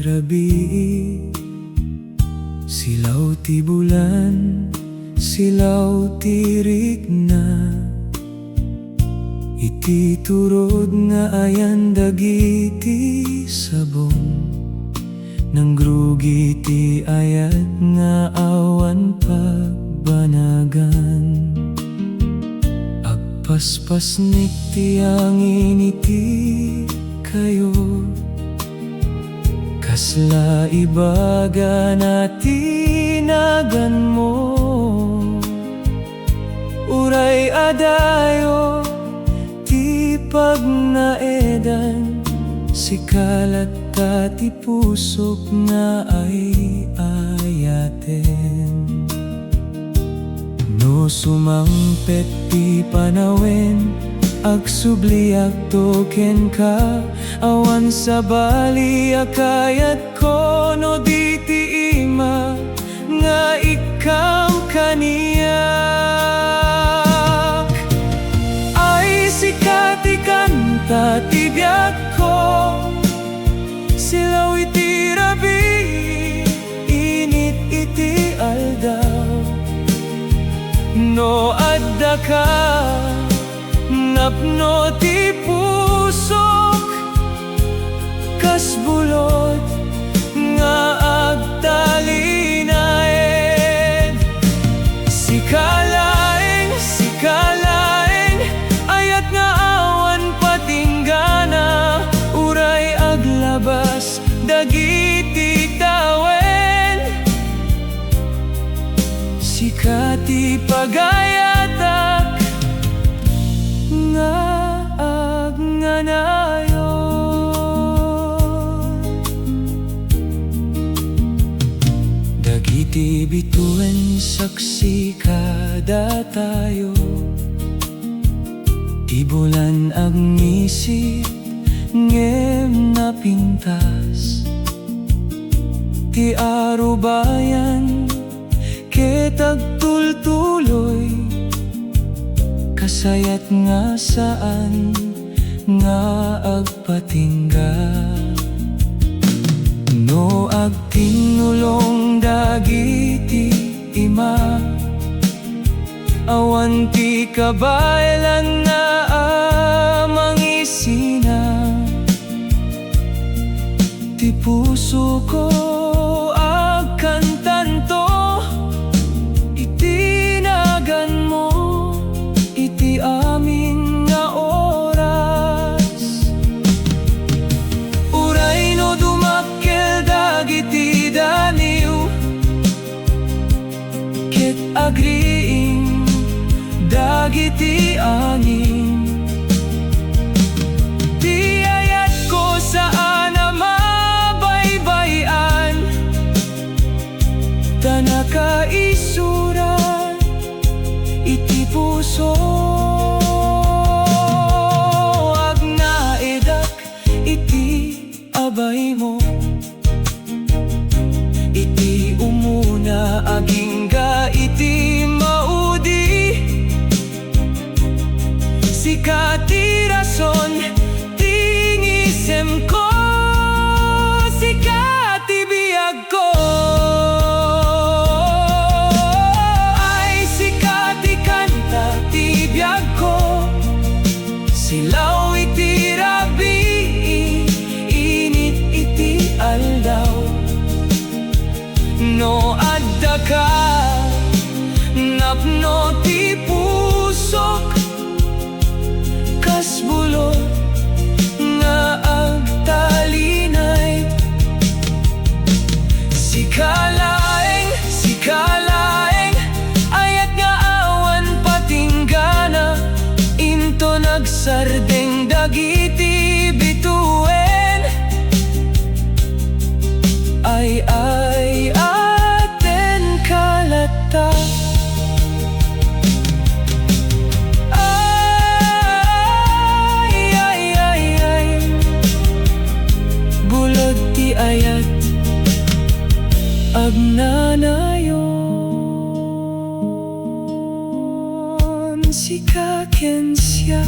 rabii. Silaw ti bulan, silaw ti rikna, iti turod nga ayan dagiti sabong. Nang grugi ti ayat nga awan pagbanagan, agpaspasnik ti angin iti kayo. Kasla ibaga na tinagan mo, uray adayo ti pagnaedan, sikalat ta ti pusok na ay ayaten. No sumangpet ti panawen, agsubliak token ka, awan sa bali akayat ko no di ti ima nga ikam kaniyak. Ay sikati kanta ti biyak ko, silaw iti rabii, init iti aldaw. No adda ka, napno ti pusok, kas bulot nga agtalinaen. Sikalaeng, sikalaeng, ayat nga awan patinggana, uray aglabas dagiti tawen. Sikati pagayatak nga agnanayon. Dagiti bituin saksi kada tayo, ti bulan agnisit ngem napintas, ti arubayan ket agtultuloy, kasayat nga saan nga agpatingga. No agtinulong dagiti ima, awan ti kabaylan na amangisina. Ti puso ko agkantanto, itinagan mo iti amin nga oras. Uray no dumakkel dagiti daniw, ket agriing dagiti angin. Ti ayat ko saan na mabaybayan, ta nakaisurat iti puso. Agnaedak iti abay mo, iti umuna agingga iti maudi. Sikati rason tingisem ko, sikati biyag ko. Ay sikati kanta ti biyag ko, silaw iti rabii, init iti aldaw. No adda ka, napno ti pusok, kas bulot nga agtalinay. Sikalaeng, sikalaeng, ayat nga awan patinggana, into nagsardeng dagiti bituin. Ay aten kalata, bulod ti ayat agnanayon. Sikaken siya